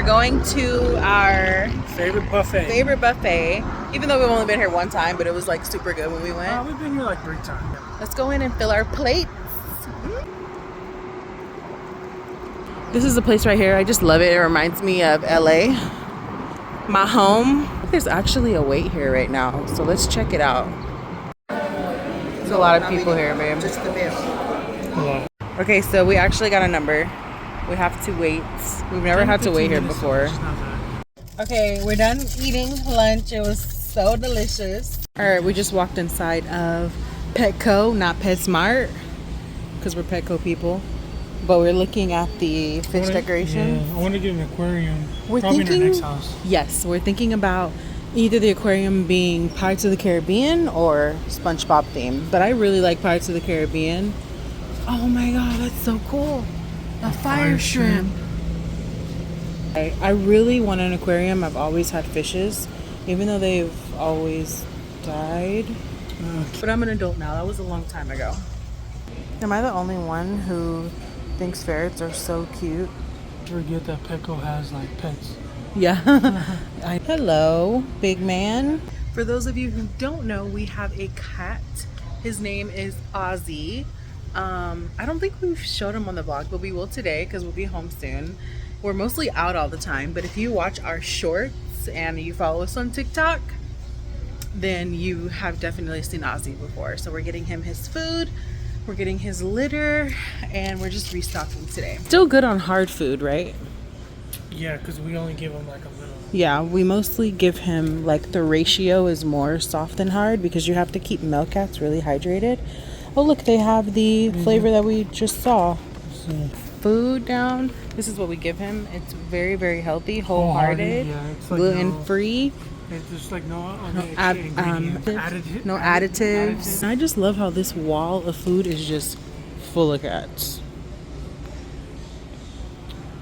going to our favorite buffet. Even though we've only been here one time, but it was like super good when we went. We've been here like 3 times. Let's go in and fill our plates. This is a place right here. I just love it. It reminds me of LA, my home. There's actually a wait here right now, so let's check it out. There's a lot of people here, babe. Just the bill. Okay, so we actually got a number. We have to wait. We've never had to wait here before. Okay, we're done eating lunch. It was so delicious. All right, we just walked inside of Petco, not PetSmart, because we're Petco people. But we're looking at the fish decoration. Yeah, I want to get an aquarium. We're probably thinking, in our next house. Yes, we're thinking about either the aquarium being Pirates of the Caribbean or SpongeBob themed. But I really like Pirates of the Caribbean. Oh my god, that's so cool. A fire shrimp. I really want an aquarium. I've always had fishes, even though they've always died. But I'm an adult now. That was a long time ago. Am I the only one who thinks ferrets are so cute? Forget that Petco has like pets. Yeah. Hello, big man. For those of you who don't know, we have a cat. His name is Ozzy. I don't think we've showed him on the vlog, but we will today because we'll be home soon. We're mostly out all the time, but if you watch our shorts and you follow us on TikTok, then you have definitely seen Ozzy before. So we're getting him his food. We're getting his litter, and we're just restocking today. Still good on hard food, right? Yeah, because we only give him like a little. Yeah, we mostly give him, like, the ratio is more soft than hard because you have to keep male cats really hydrated. Oh, look, they have the flavor that we just saw. Food down. This is what we give him. It's very, very healthy, wholehearted, yeah, it's like gluten-free. It's just like no additives. I just love how this wall of food is just full of cats.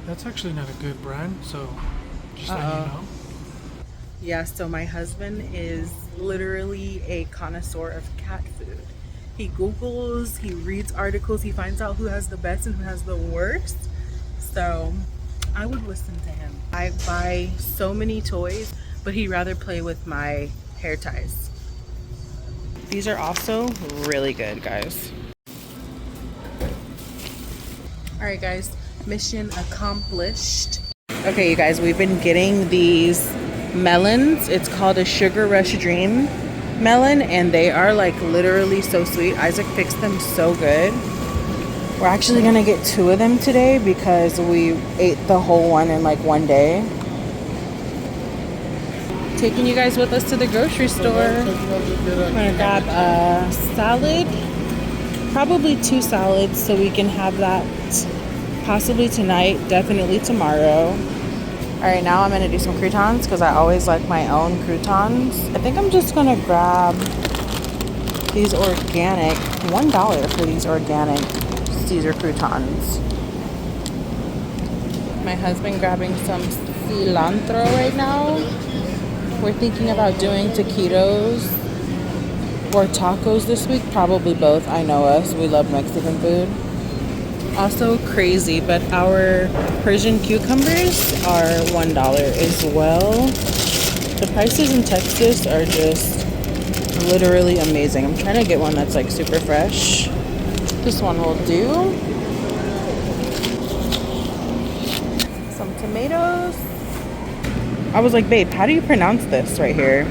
That's actually not a good brand, so just let you know. Yeah, so my husband is literally a connoisseur of cat food. He Googles, he reads articles, he finds out who has the best and who has the worst. So I would listen to him. I buy so many toys, but he'd rather play with my hair ties. These are also really good, guys. All right, guys, mission accomplished. Okay, you guys, we've been getting these melons. It's called a Sugar Rush Dream melon, and they are like literally so sweet. Isaac picks them so good. We're actually gonna get 2 of them today because we ate the whole one in like one day. Taking you guys with us to the grocery store. I'm gonna grab a salad, probably 2 salads, so we can have that possibly tonight, definitely tomorrow. All right, now I'm gonna do some croutons because I always like my own croutons. I think I'm just gonna grab these organic, $1 for these organic Caesar croutons. My husband grabbing some cilantro right now. We're thinking about doing taquitos or tacos this week, probably both. I know us, we love Mexican food. Also crazy, but our Persian cucumbers are $1 as well. The prices in Texas are just literally amazing. I'm trying to get one that's like super fresh. This one will do. Some tomatoes. I was like, babe, how do you pronounce this right here?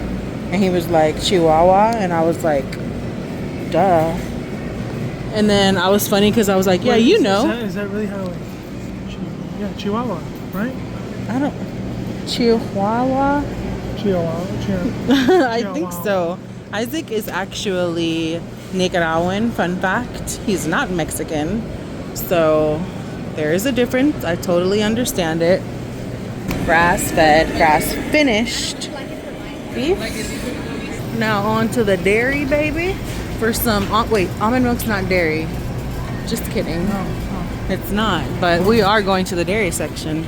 And he was like, Chihuahua. And I was like, duh. And then I was funny because I was like, yeah, you know. Is that really how? Yeah, Chihuahua, right? I don't. Chihuahua? Chihuahua. I think so. Isaac is actually Nicaraguan. Fun fact. He's not Mexican. So there is a difference. I totally understand it. Grass-fed, grass-finished beef. Now on to the dairy, baby. For some, wait, almond milk's not dairy. Just kidding. It's not, but we are going to the dairy section.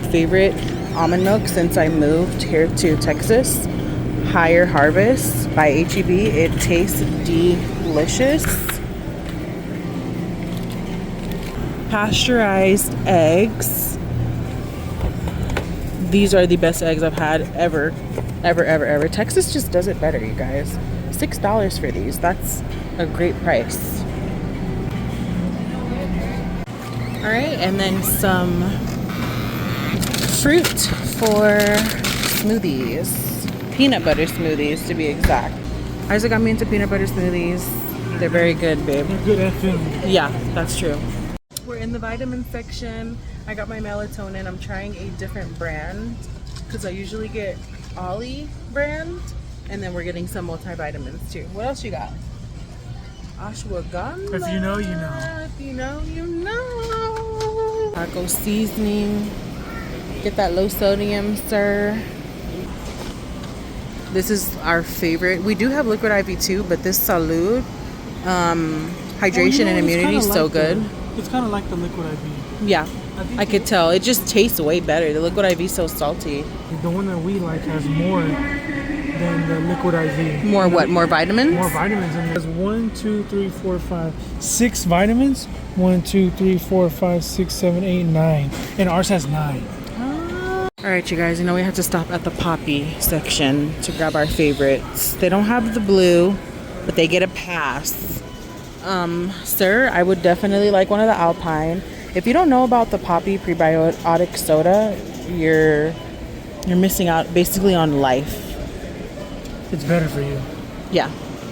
Favorite almond milk since I moved here to Texas. Higher Harvest by HEB. It tastes delicious. Pasteurized eggs. These are the best eggs I've had ever, ever, ever, ever. Texas just does it better, you guys. $6 for these. That's a great price. All right, and then some fruit for smoothies. Peanut butter smoothies, to be exact. Isaac got me into peanut butter smoothies. They're very good, babe. They're good at filling. Yeah, that's true. We're in the vitamin section. I got my melatonin. I'm trying a different brand because I usually get Ollie brand, and then we're getting some multivitamins too. What else you got? Ashwagandha. If you know, you know. If you know, you know. Taco seasoning. Get that low sodium, sir. This is our favorite. We do have liquid IV too, but this Salud hydration and immunity is so good. It's kind of like the liquid IV. Yeah, I could tell. It just tastes way better. The liquid IV is so salty. The one that we like has more than the liquid IV. More what? More vitamins? More vitamins. And there's 1, 2, 3, 4, 5, 6 vitamins. 1, 2, 3, 4, 5, 6, 7, 8, 9. And ours has 9. All right, you guys, you know we have to stop at the Poppy section to grab our favorites. They don't have the blue, but they get a pass. Sir, I would definitely like one of the Alpine. If you don't know about the Poppy prebiotic soda, you're missing out basically on life. It's better for you. Yeah.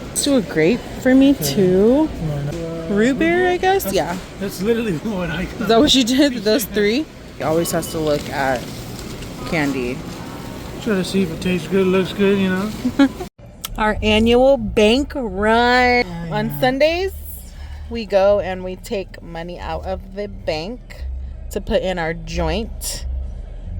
Let's do a grape for me too. Root beer, I guess? Yeah. That's literally what I got. Is that what you did? Those three? He always has to look at candy. Try to see if it tastes good, looks good, you know. Our annual bank run. On Sundays, we go and we take money out of the bank to put in our joint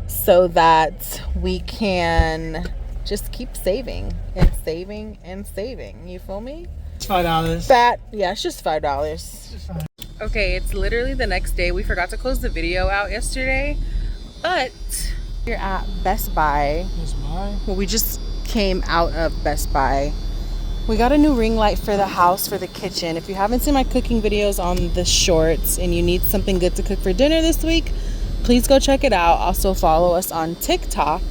so that we can just keep saving and saving and saving. You feel me? It's $5. Yeah, it's just $5. Okay, it's literally the next day. We forgot to close the video out yesterday, but we're at Best Buy. Well, we just came out of Best Buy. We got a new ring light for the house, for the kitchen. If you haven't seen my cooking videos on the shorts and you need something good to cook for dinner this week, please go check it out. Also follow us on TikTok.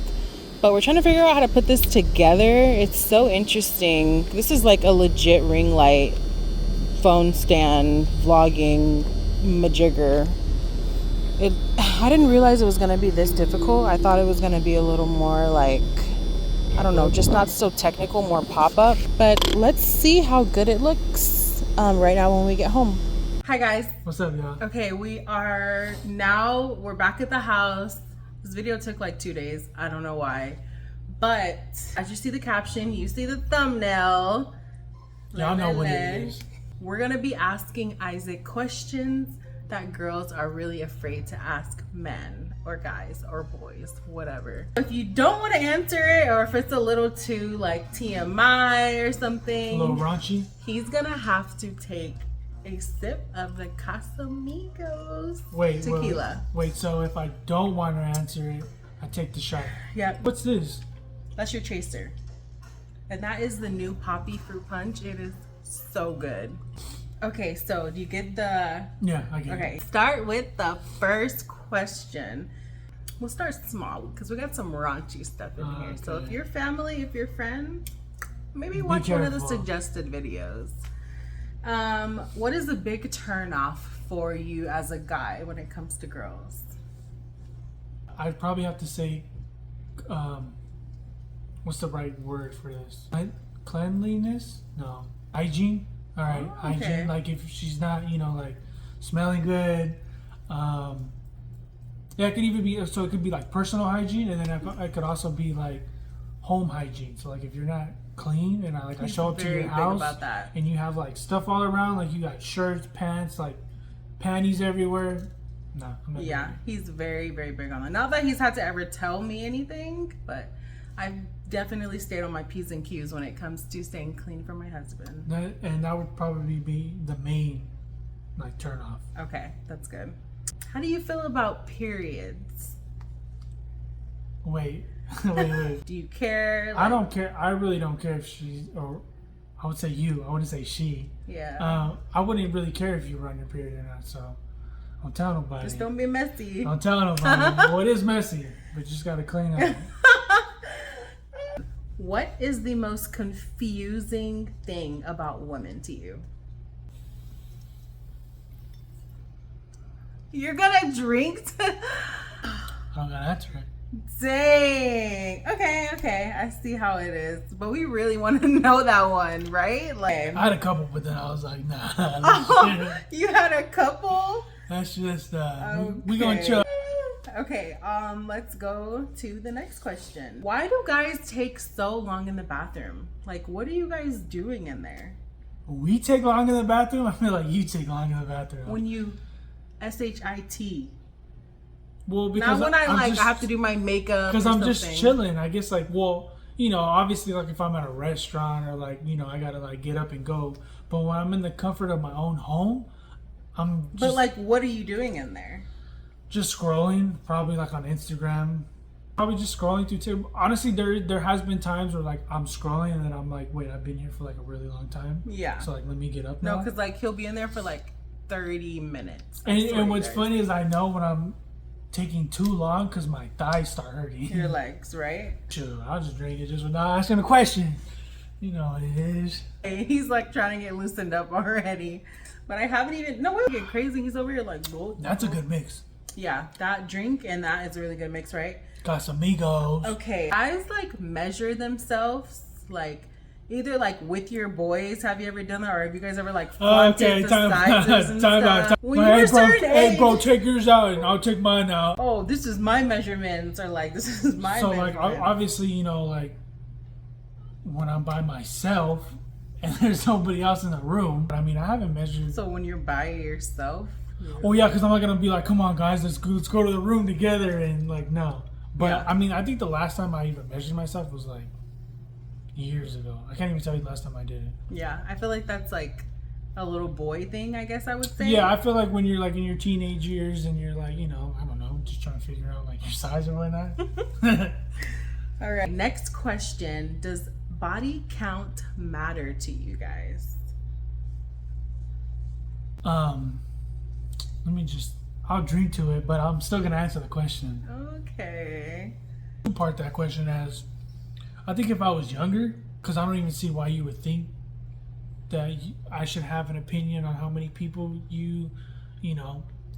But we're trying to figure out how to put this together. It's so interesting. This is like a legit ring light, phone stand, vlogging, majigger. I didn't realize it was going to be this difficult. I thought it was going to be a little more like, I don't know, just not so technical, more pop-up. But let's see how good it looks right now when we get home. Hi guys. What's up, y'all? Okay, we're back at the house. This video took like 2 days. I don't know why. But as you see the caption, you see the thumbnail. Y'all know what it is. We're going to be asking Isaac questions that girls are really afraid to ask men or guys or boys, whatever. If you don't want to answer it, or if it's a little too like TMI or something, a little raunchy, he's going to have to take a sip of the Casamigos tequila. Wait, so if I don't want to answer it, I take the shot. Yep. What's this? That's your chaser. And that is the new Poppy Fruit Punch. It is so good. Okay, so do you get the... Yeah, I get it. Okay, start with the first question. We'll start small because we got some raunchy stuff in here. So if you're family, if you're friends, maybe watch one of the suggested videos. What is a big turnoff for you as a guy when it comes to girls? I'd probably have to say, what's the right word for this? Cleanliness? No. Hygiene? All right, oh, okay. Hygiene. Like if she's not, like smelling good. Yeah, it could even be, so it could be like personal hygiene, and then I could also be like home hygiene. So like if you're not clean and I show up to your house and you have like stuff all around, like you got shirts, pants, like panties everywhere. No, I'm not. Yeah, he's very, very big on that. Not that he's had to ever tell me anything, but I've definitely stayed on my P's and Q's when it comes to staying clean for my husband. That would probably be the main like turn off. Okay, that's good. How do you feel about periods? Wait. Do you care? I don't care. I really don't care if she's, or I would say you. I wouldn't say she. Yeah. I wouldn't really care if you run your period or not. So Don't tell nobody. Just don't be messy. Don't tell nobody. Well, it is messy, but you just gotta clean up. What is the most confusing thing about women to you? You're gonna drink? I'm gonna answer it. Dang. Okay. I see how it is. But we really want to know that one, right? Like, I had a couple, but then I was like, nah. oh, you had a couple? That's just Okay. we gonna chill. Okay, let's go to the next question. Why do guys take so long in the bathroom? Like, what are you guys doing in there? We take long in the bathroom. I feel like you take long in the bathroom. When you shit. Well, because not when I have to do my makeup. Because I'm just chilling. I guess like, well, obviously like if I'm at a restaurant or like, I gotta like get up and go. But when I'm in the comfort of my own home, But like, what are you doing in there? Just scrolling, probably like on Instagram. Probably just scrolling through too. Honestly, there has been times where like I'm scrolling and then I'm like, wait, I've been here for like a really long time. Yeah. So like, let me get up now. No, because like he'll be in there for like 30 minutes. And what's funny is I know when I'm taking too long because my thighs start hurting. Your legs, right? Sure, I'll just drink it just without asking a question. You know what it is. Hey, he's like trying to get loosened up already. But I haven't even, no way, get crazy. He's over here like, whoa. That's a good mix. Yeah, that drink and that is a really good mix, right? Casamigos. Okay, guys like measure themselves like either like with your boys. Have you ever done that, or have you guys ever like flaunted the sizes and stuff? When you were certain age, hey bro, take yours out and I'll take mine out. Oh, this is my measurements, or like this is my. So like obviously like when I'm by myself and there's nobody else in the room. I mean, I haven't measured. So when you're by yourself. Oh yeah, because I'm not gonna be like, come on guys, let's go to the room together and like no. But yeah. I mean, I think the last time I even measured myself was like years ago. I can't even tell you the last time I did it. Yeah, I feel like that's like a little boy thing, I guess I would say. Yeah, I feel like when you're like in your teenage years and you're like, I don't know, just trying to figure out like your size or whatnot. All right, next question. Does body count matter to you guys? I'll drink to it, but I'm still gonna answer the question. Okay. Part that question as, I think if I was younger, because I don't even see why you would think that I should have an opinion on how many people you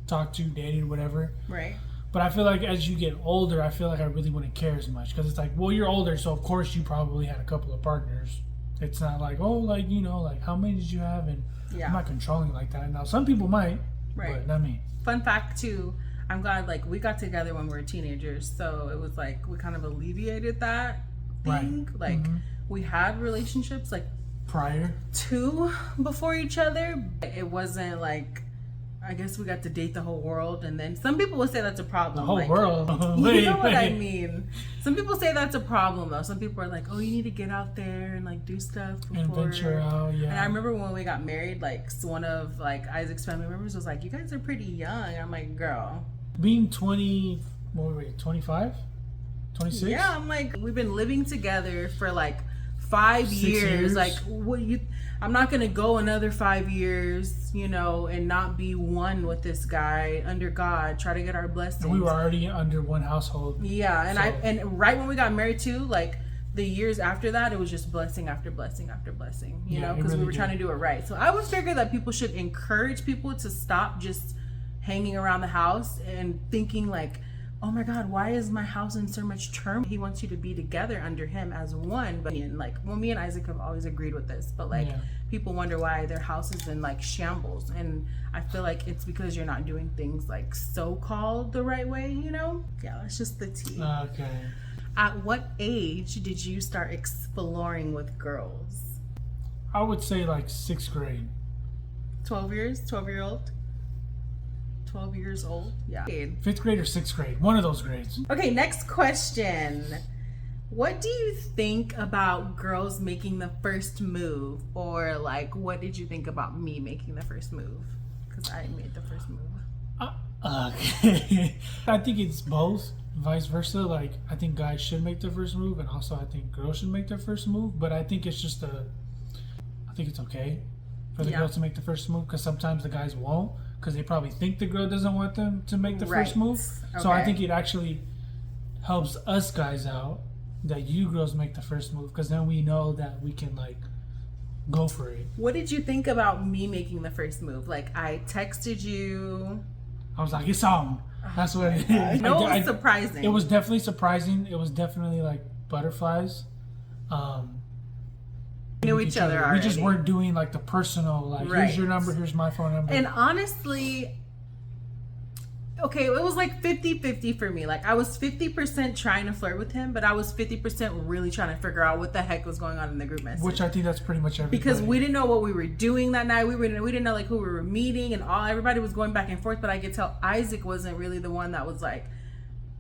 talk to, dated, whatever. Right. But I feel like as you get older, I feel like I really wouldn't care as much, because it's like, well, you're older, so of course you probably had a couple of partners. It's not like, oh, like, like how many did you have? And yeah. I'm not controlling like that. Now, some people might, right. But not me. Fun fact too, I'm glad like we got together when we were teenagers, so it was like we kind of alleviated that thing. Right. Like we had relationships like prior 2 before each other. It wasn't like, I guess we got to date the whole world, and then some people would say that's a problem. The whole like, world. You know what I mean? Some people say that's a problem though. Some people are like, oh, you need to get out there and like do stuff before. And venture out, yeah. And I remember when we got married, like one of like Isaac's family members was like, you guys are pretty young. I'm like, girl. Being 20, what were we, 25? 26? Yeah, I'm like, we've been living together for like 5 years. Like, what I'm not gonna go another 5 years, and not be one with this guy under God. Try to get our blessings. And we were already under one household. Yeah, and and right when we got married too, like the years after that, it was just blessing after blessing after blessing. Because really we were trying to do it right. So I would figure that people should encourage people to stop just hanging around the house and thinking like, oh my God, why is my house in so much turmoil? He wants you to be together under him as one. But like, well, me and Isaac have always agreed with this, but like people wonder why their house is in like shambles. And I feel like it's because you're not doing things like so-called the right way, Yeah, that's just the tea. Okay. At what age did you start exploring with girls? I would say like 6th grade. 12 years? 12-year-old? 12 years old? Yeah. 5th grade or 6th grade. One of those grades. Okay, next question. What do you think about girls making the first move? Or like, what did you think about me making the first move? Because I made the first move. Okay. I think it's both. Vice versa. Like, I think guys should make their first move, and also I think girls should make their first move. But I think it's just I think it's okay for the girls to make the first move, because sometimes the guys won't. because they probably think the girl doesn't want them to make the first move. So I think it actually helps us guys out that you girls make the first move, because then we know that we can like go for it. What did you think about me making the first move? Like, I texted you. I was like, it's on. That's what it is. No, it was surprising. It was definitely surprising. It was definitely like butterflies. We knew each other already. We just weren't doing like the personal, like, here's your number, here's my phone number. And honestly, okay, it was like 50-50 for me. Like, I was 50% trying to flirt with him, but I was 50% really trying to figure out what the heck was going on in the group message. Which I think that's pretty much everybody. Because we didn't know what we were doing that night. We didn't know like who we were meeting, and everybody was going back and forth. But I could tell Isaac wasn't really the one that was like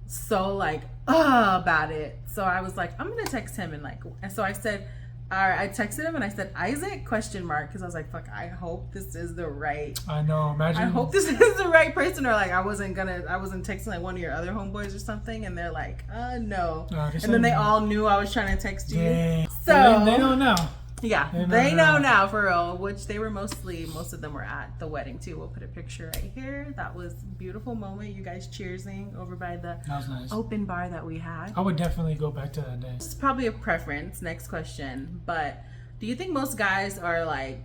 so like about it. So I was like, I'm gonna text him and so I said. I texted him and I said, Isaac, question mark, because I was like, fuck, I hope this is the right. I know, imagine. I hope this is the right person, or like I wasn't texting like one of your other homeboys or something, and they're like, no. And then they all knew I was trying to text you. Dang. So well, they don't know. Yeah, they know now for real, which they were most of them were at the wedding too. We'll put a picture right here. That was a beautiful moment. You guys cheersing over by the open bar that we had. I would definitely go back to that day. It's probably a preference. Next question. But do you think most guys are like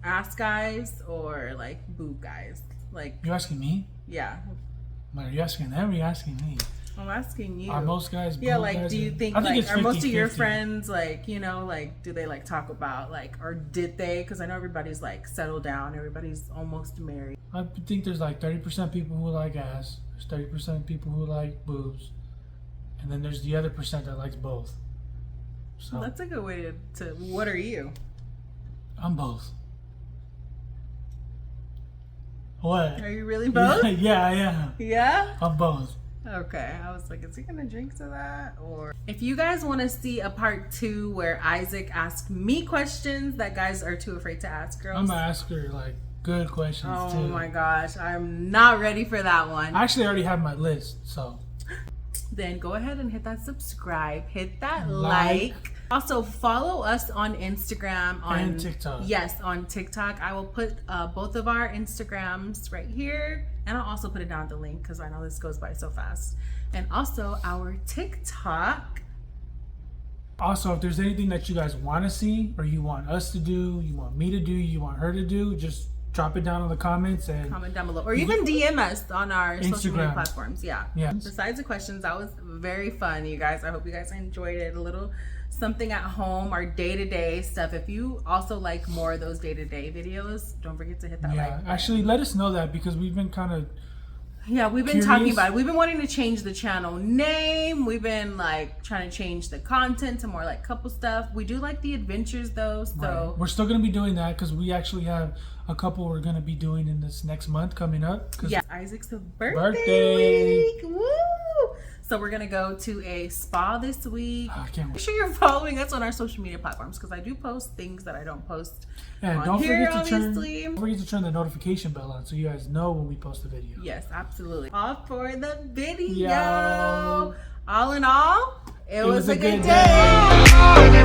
ass guys or like boob guys? Like, you asking me? Yeah. Are you asking them or are you asking me? I'm asking you. Are most guys? Yeah, like, guys do you think are like, are most of your friends like, you know, like, do they like talk about like, or did they? Because I know everybody's like settled down, everybody's almost married. I think there's like 30% people who like ass, there's 30% people who like boobs, and then there's the other percent that likes both. So well, that's a good way to. What are you? I'm both. What? Are you really both? Yeah, I am. Yeah? I'm both. Okay, I was like, is he gonna drink to that? Or if you guys want to see a part 2 where Isaac asked me questions that guys are too afraid to ask girls, I'm gonna ask her like good questions too. Oh my gosh, I'm not ready for that one. I actually already have my list, so then go ahead and hit that subscribe, hit that like. Also, follow us on Instagram and TikTok. Yes, on TikTok. I will put both of our Instagrams right here, and I'll also put it down the link because I know this goes by so fast. And also our TikTok. Also, if there's anything that you guys want to see, or you want us to do, you want me to do, you want her to do, just drop it down in the comments and comment down below, or even DM us on our social media Instagram platforms. Yeah. Besides the questions, that was very fun, you guys. I hope you guys enjoyed it. A little something at home, our day-to-day stuff. If you also like more of those day-to-day videos, don't forget to hit that like button. Actually, let us know that, because we've been kind of we've been talking about it. We've been wanting to change the channel name. We've been like trying to change the content to more like couple stuff. We do like the adventures though, so we're still gonna be doing that, because we actually have a couple we're gonna be doing in this next month coming up. Yeah, Isaac's birthday week. Woo! So we're gonna go to a spa this week. Make sure you're following us on our social media platforms, because I do post things that I don't post on don't here, forget to obviously. Don't forget to turn the notification bell on so you guys know when we post a video. Yes, absolutely. Off for the video. Yo. All in all, it was a good day.